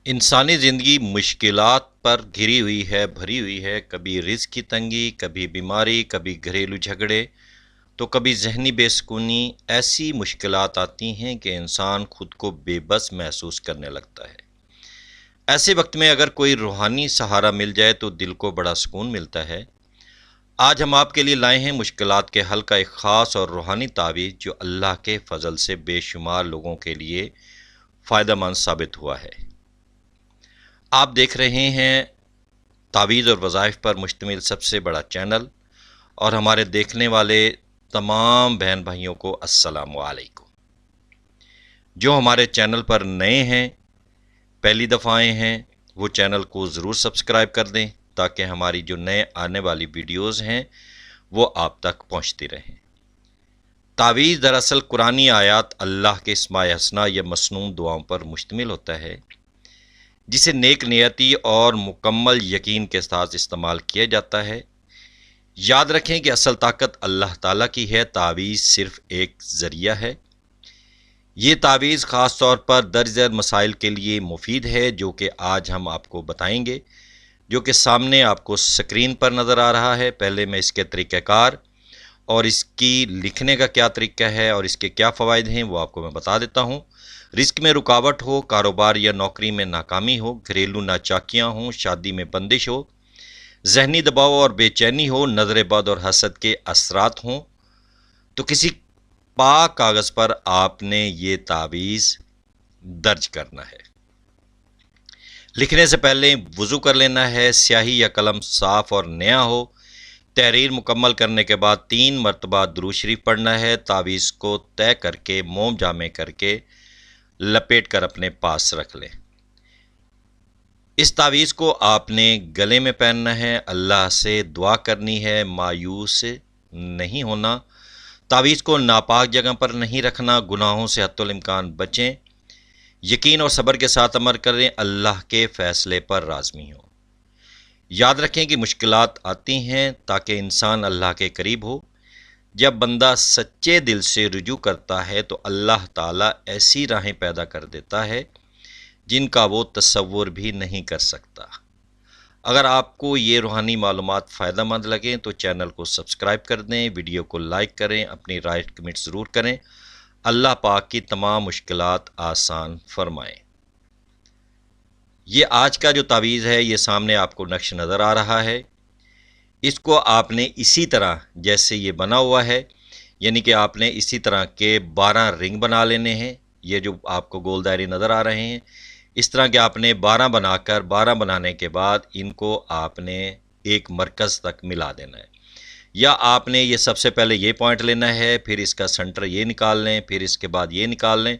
انسانی زندگی مشکلات پر گھری ہوئی ہے، بھری ہوئی ہے۔ کبھی رزق کی تنگی، کبھی بیماری، کبھی گھریلو جھگڑے، تو کبھی ذہنی بے سکونی۔ ایسی مشکلات آتی ہیں کہ انسان خود کو بے بس محسوس کرنے لگتا ہے۔ ایسے وقت میں اگر کوئی روحانی سہارا مل جائے تو دل کو بڑا سکون ملتا ہے۔ آج ہم آپ کے لیے لائے ہیں مشکلات کے حل کا ایک خاص اور روحانی تعویذ، جو اللہ کے فضل سے بے شمار لوگوں کے لیے فائدہ مند ثابت ہوا ہے۔ آپ دیکھ رہے ہیں تعویذ اور وظائف پر مشتمل سب سے بڑا چینل، اور ہمارے دیکھنے والے تمام بہن بھائیوں کو السلام علیکم۔ جو ہمارے چینل پر نئے ہیں، پہلی دفعہ آئے ہیں، وہ چینل کو ضرور سبسکرائب کر دیں تاکہ ہماری جو نئے آنے والی ویڈیوز ہیں وہ آپ تک پہنچتی رہیں۔ تعویذ دراصل قرآنی آیات، اللہ کے اسماء حسنہ یا مسنون دعاؤں پر مشتمل ہوتا ہے، جسے نیک نیتی اور مکمل یقین کے ساتھ استعمال کیا جاتا ہے۔ یاد رکھیں کہ اصل طاقت اللہ تعالیٰ کی ہے، تعویذ صرف ایک ذریعہ ہے۔ یہ تعویذ خاص طور پر درج ذیل مسائل کے لیے مفید ہے، جو کہ آج ہم آپ کو بتائیں گے، جو کہ سامنے آپ کو سکرین پر نظر آ رہا ہے۔ پہلے میں اس کے طریقہ کار اور اس کی لکھنے کا کیا طریقہ ہے اور اس کے کیا فوائد ہیں وہ آپ کو میں بتا دیتا ہوں۔ رزق میں رکاوٹ ہو، کاروبار یا نوکری میں ناکامی ہو، گھریلو ناچاکیاں ہوں، شادی میں بندش ہو، ذہنی دباؤ اور بے چینی ہو، نظر بد اور حسد کے اثرات ہوں، تو کسی پاک کاغذ پر آپ نے یہ تعویذ درج کرنا ہے۔ لکھنے سے پہلے وضو کر لینا ہے، سیاہی یا قلم صاف اور نیا ہو۔ تحریر مکمل کرنے کے بعد 3 مرتبہ درود شریف پڑھنا ہے۔ تعویذ کو طے کر کے موم جامع کر کے لپیٹ کر اپنے پاس رکھ لیں۔ اس تعویذ کو آپ نے گلے میں پہننا ہے، اللہ سے دعا کرنی ہے، مایوس نہیں ہونا، تعویذ کو ناپاک جگہ پر نہیں رکھنا، گناہوں سے حتی الامکان بچیں، یقین اور صبر کے ساتھ عمل کریں، اللہ کے فیصلے پر راضی ہوں۔ یاد رکھیں کہ مشکلات آتی ہیں تاکہ انسان اللہ کے قریب ہو۔ جب بندہ سچے دل سے رجوع کرتا ہے تو اللہ تعالیٰ ایسی راہیں پیدا کر دیتا ہے جن کا وہ تصور بھی نہیں کر سکتا۔ اگر آپ کو یہ روحانی معلومات فائدہ مند لگیں تو چینل کو سبسکرائب کر دیں، ویڈیو کو لائک کریں، اپنی رائے کمنٹ ضرور کریں۔ اللہ پاک کی تمام مشکلات آسان فرمائیں۔ یہ آج کا جو تعویذ ہے، یہ سامنے آپ کو نقش نظر آ رہا ہے۔ اس کو آپ نے اسی طرح جیسے یہ بنا ہوا ہے، یعنی کہ آپ نے اسی طرح کے 12 رنگ بنا لینے ہیں۔ یہ جو آپ کو گول دائرے نظر آ رہے ہیں، اس طرح کے آپ نے 12 بنا کر 12 بنانے کے بعد ان کو آپ نے ایک مرکز تک ملا دینا ہے۔ یا آپ نے یہ سب سے پہلے یہ پوائنٹ لینا ہے، پھر اس کا سنٹر یہ نکال لیں، پھر اس کے بعد یہ نکال لیں،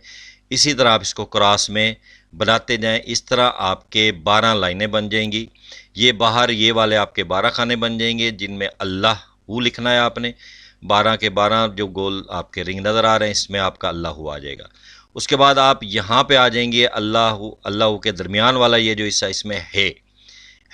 اسی طرح آپ اس کو کراس میں بناتے جائیں۔ اس طرح آپ کے 12 لائنیں بن جائیں گی۔ یہ باہر یہ والے آپ کے 12 خانے بن جائیں گے جن میں اللہ ہو لکھنا ہے آپ نے۔ 12 کے 12 جو گول آپ کے رنگ نظر آ رہے ہیں، اس میں آپ کا اللہ ہو آ جائے گا۔ اس کے بعد آپ یہاں پہ آ جائیں گے، اللہ کے درمیان والا یہ جو حصہ اس میں ہے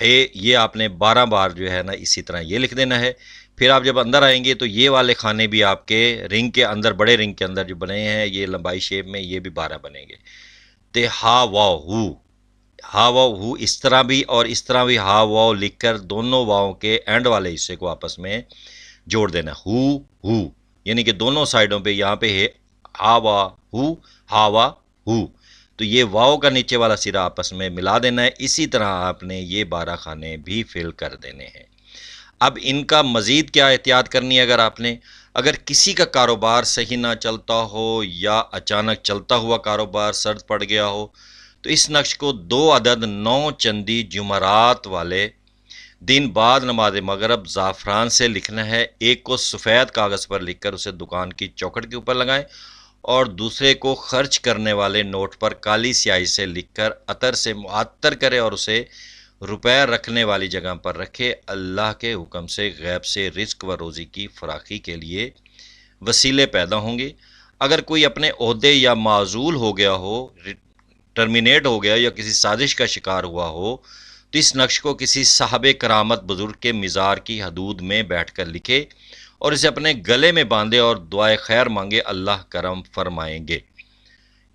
یہ آپ نے 12 بار جو ہے نا اسی طرح یہ لکھ دینا ہے۔ پھر آپ جب اندر آئیں گے تو یہ والے کھانے بھی آپ کے رنگ کے اندر، بڑے رنگ کے اندر جو بنے ہیں، یہ لمبائی شیپ میں، یہ بھی 12 بنیں گے۔ تے ہا واو ہو اس طرح بھی اور اس طرح بھی ہا واو لکھ کر دونوں واؤں کے اینڈ والے حصے کو آپس میں جوڑ دینا، ہو، یعنی کہ دونوں سائڈوں پہ یہاں پہ ہے ہا وا ہو، تو یہ واؤ کا نیچے والا سرا آپس میں ملا دینا ہے۔ اسی طرح آپ نے یہ 12 خانے بھی فل کر دینے ہیں۔ اب ان کا مزید کیا احتیاط کرنی ہے، اگر کسی کا کاروبار صحیح نہ چلتا ہو یا اچانک چلتا ہوا کاروبار سرد پڑ گیا ہو، تو اس نقش کو 2 عدد 9 چندی جمعرات والے دن بعد نماز مغرب زعفران سے لکھنا ہے۔ ایک کو سفید کاغذ پر لکھ کر اسے دکان کی چوکھٹ کے اوپر لگائیں، اور دوسرے کو خرچ کرنے والے نوٹ پر کالی سیاہی سے لکھ کر عطر سے معطر کرے اور اسے روپے رکھنے والی جگہ پر رکھے۔ اللہ کے حکم سے غیب سے رزق و روزی کی فراخی کے لیے وسیلے پیدا ہوں گے۔ اگر کوئی اپنے عہدے یا معزول ہو گیا ہو، ٹرمینیٹ ہو گیا یا کسی سازش کا شکار ہوا ہو، تو اس نقش کو کسی صاحب کرامت بزرگ کے مزار کی حدود میں بیٹھ کر لکھے اور اسے اپنے گلے میں باندھے اور دعائے خیر مانگے، اللہ کرم فرمائیں گے۔